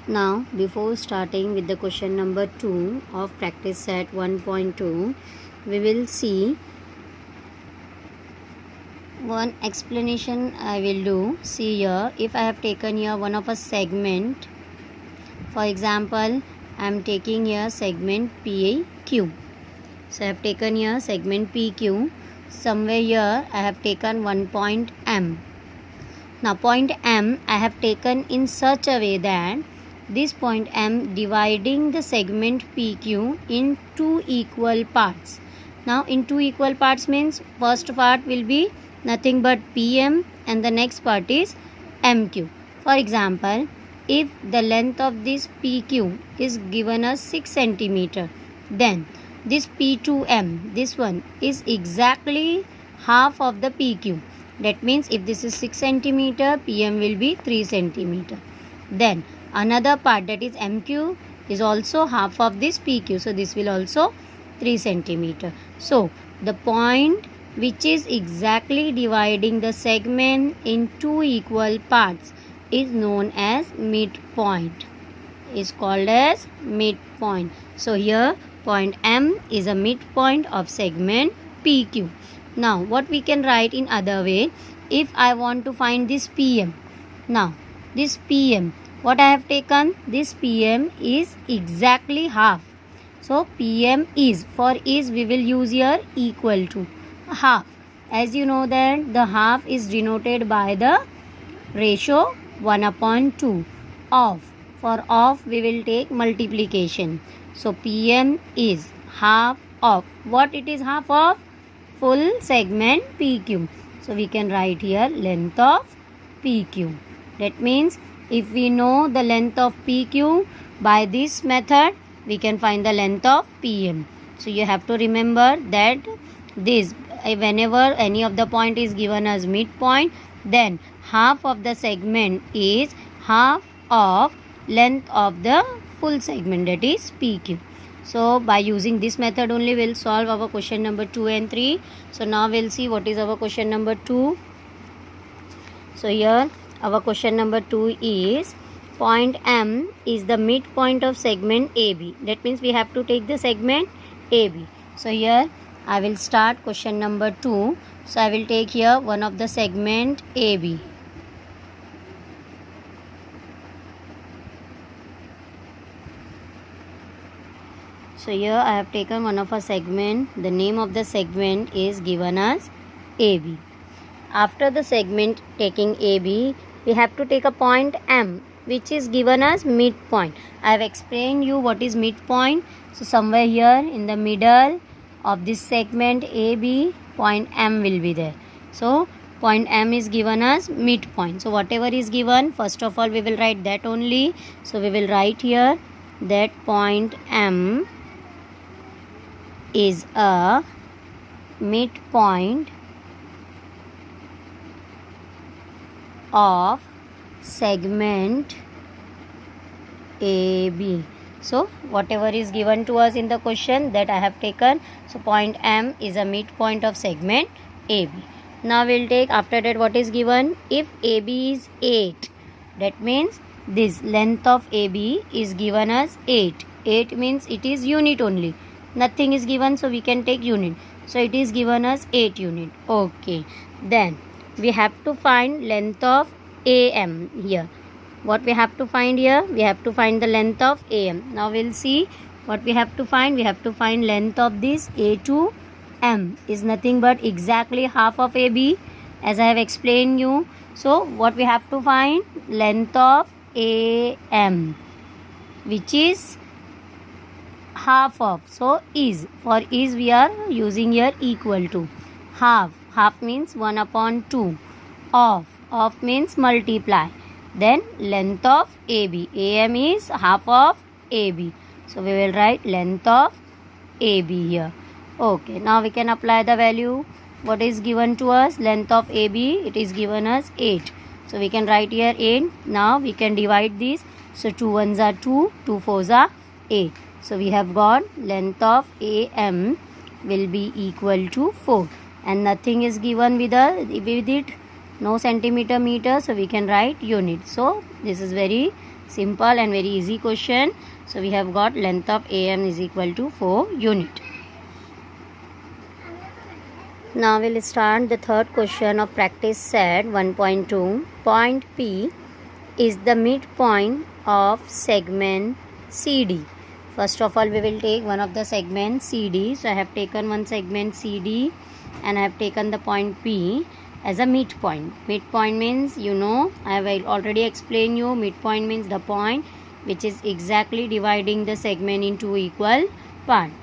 Now, before starting with the question number 2 of practice set 1.2, we will see one explanation I will do. See here, if I have taken here one of a segment, for example, I am taking here segment PQ. So, I have taken here segment PQ. Somewhere here, I have taken one point M. Now, point M I have taken in such a way that this point M dividing the segment PQ in two equal parts. Now, in two equal parts means first part will be nothing but PM and the next part is MQ. For example, if the length of this PQ is given as 6 centimeter, then this P2M, this one is exactly half of the PQ. That means if this is 6 centimeter, PM will be 3 centimeter. Then another part, that is MQ, is also half of this PQ. So this will also 3 centimeter. So the point which is exactly dividing the segment in two equal parts is known as midpoint. Is called as midpoint. So here point M is a midpoint of segment PQ. Now what we can write in other way, if I want to find this PM. Now this PM, what I have taken, this PM is exactly half. So PM is, for is we will use here equal to half. As you know that the half is denoted by the ratio 1/2 of. For of we will take multiplication. So PM is half of. What it is half of? Full segment PQ. So we can write here length of PQ. That means if we know the length of PQ, by this method we can find the length of PM. So you have to remember that this, whenever any of the point is given as midpoint, then half of the segment is half of length of the full segment, that is PQ. So by using this method only we'll solve our question number 2 and 3. So now we'll see what is our question number 2. So here our question number 2 is point M is the midpoint of segment AB. That means we have to take the segment AB. So here I will start question number 2. So I will take here one of the segment AB. So here I have taken one of a segment. The name of the segment is given as AB. After the segment taking AB, we have to take a point M, which is given as midpoint. I have explained you what is midpoint. So somewhere here in the middle of this segment AB, point M will be there. So point M is given as midpoint. So whatever is given, first of all we will write that only. So we will write here that point M is a midpoint of segment AB. So whatever is given to us in the question, that I have taken. So point M is a midpoint of segment AB. Now we'll take after that what is given. If AB is 8, that means this length of AB is given as 8. 8 means it is unit only. Nothing is given, so we can take unit. So it is given as 8 unit. Okay. Then we have to find length of AM here. What we have to find here? We have to find the length of AM. Now we'll see what we have to find. We have to find length of this A to M is nothing but exactly half of AB, as I have explained you. So what we have to find? Length of AM, which is half of. So is, for is we are using here equal to half. Half means 1/2 of means multiply. Then length of AB. AM is half of AB. So we will write length of AB here. Okay, now we can apply the value. What is given to us? Length of AB, it is given as 8. So we can write here 8. Now we can divide this. So 2 ones are 2, 2 fours are 8. So we have got length of AM will be equal to 4. And nothing is given with it. No centimeter, meter, so we can write unit. So this is very Simple and very easy question. So we have got length of AM is equal to 4 unit. Now we'll start the third question of practice set 1.2. Point P is the midpoint of segment CD. First of all, we will take one of the segments CD. So I have taken one segment CD and I have taken the point P as a midpoint. Midpoint means, you know, I have already explained you, midpoint means the point which is exactly dividing the segment into equal parts.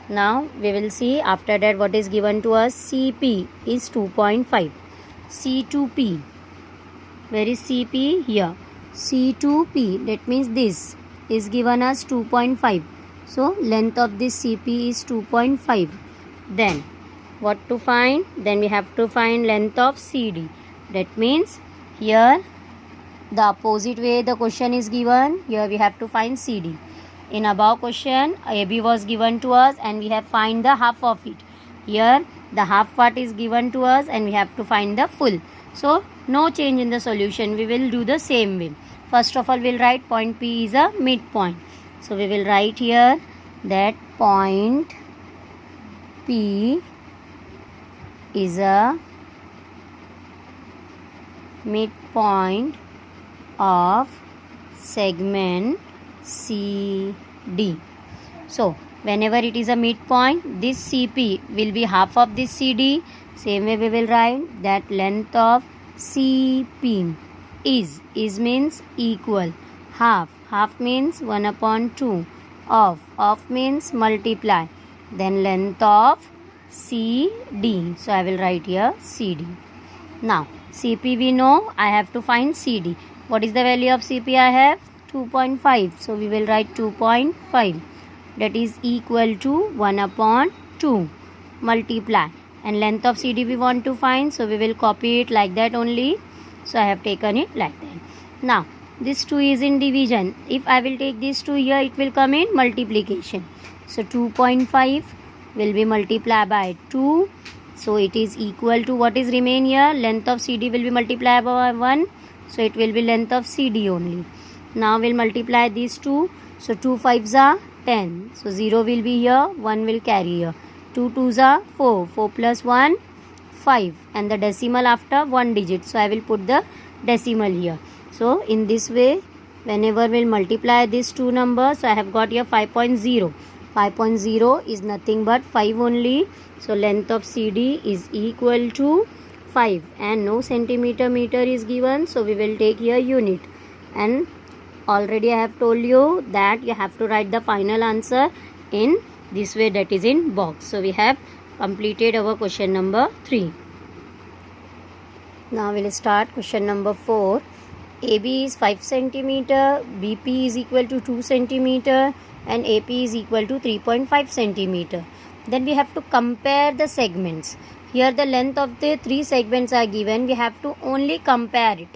Now we will see after that what is given to us. CP is 2.5. C2P. Where is CP? Here. C2P, that means this is given as 2.5. So length of this CP is 2.5. Then what to find? Then we have to find length of CD. That means here the opposite way the question is given. Here we have to find CD. In above question, AB was given to us and we have find the half of it. Here the half part is given to us and we have to find the full. So no change in the solution. We will do the same way. First of all, we will write point P is a midpoint. So we will write here that point P is a midpoint of segment CD. So whenever it is a midpoint, this CP will be half of this CD. Same way we will write that length of CP is means equal, half means 1/2, of means multiply, then length of CD. So I will write here CD. Now CP we know, I have to find CD. What is the value of CP I have? 2.5. So we will write 2.5. That is equal to 1/2 multiply. And length of CD we want to find. So we will copy it like that only. So I have taken it like that. Now this 2 is in division. If I will take this 2 here, it will come in multiplication. So 2.5 will be multiplied by 2. So it is equal to what is remain here. Length of CD will be multiplied by 1. So it will be length of CD only. Now we'll multiply these 2. So 2 5s are 10. So 0 will be here. 1 will carry here. 2 2s are 4. 4 plus 1 5. And the decimal after 1 digit. So I will put the decimal here. So in this way, whenever we'll multiply these two numbers, so I have got here 5.0. 5.0 is nothing but 5 only. So length of CD is equal to 5 and no centimeter meter is given. So we will take here unit. And already I have told you that you have to write the final answer in this way, that is in box. So we have completed our question number 3. Now we will start question number 4. AB is 5 centimeter, BP is equal to 2 centimeter and AP is equal to 3.5 centimeter. Then we have to compare the segments. Here the length of the 3 segments are given. We have to only compare it.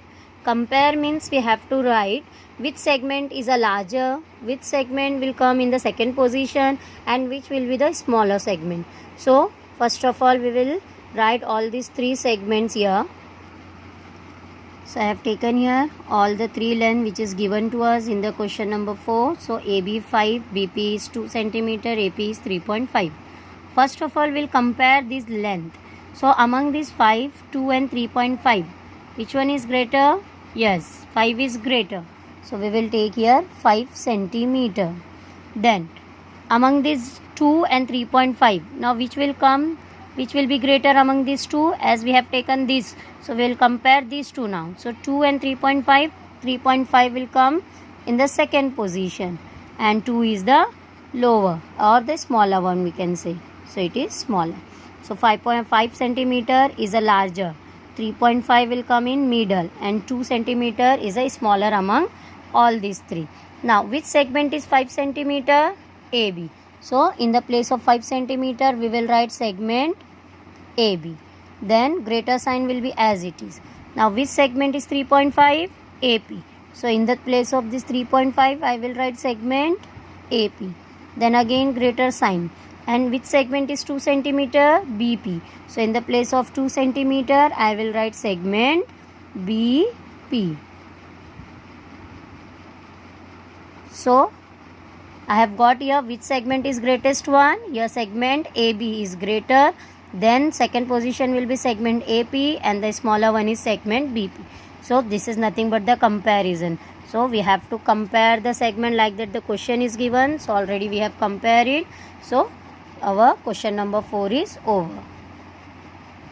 Compare means we have to write which segment is a larger, which segment will come in the second position and which will be the smaller segment. So first of all we will write all these 3 segments here. So I have taken here all the 3 length which is given to us in the question number 4. So AB 5, BP is 2 centimeter, AP is 3.5. First of all we'll compare this length. So among these 5, 2 and 3.5, which one is greater? Yes, 5 is greater. So we will take here 5 centimeter. Then among these 2 and 3.5, now which will come? Which will be greater among these 2, as we have taken this. So we will compare these 2 now. So 2 and 3.5, 3.5 will come in the second position and 2 is the lower or the smaller one we can say. So it is smaller. So 5.5 centimeter is a larger, 3.5 will come in middle and 2 centimeter is a smaller among all these 3. Now which segment is 5 centimeter? AB. So in the place of 5 centimeter we will write segment AB. Then greater sign will be as it is. Now which segment is 3.5? AP. So in the place of this 3.5 I will write segment AP. Then again greater sign. And which segment is 2 centimeter? BP. So in the place of 2 centimeter I will write segment BP. So I have got here which segment is greatest one. Here segment AB is greater, then second position will be segment AP and the smaller one is segment BP. So this is nothing but the comparison. So we have to compare the segment like that the question is given. So already we have compared it. So our question number 4 is over.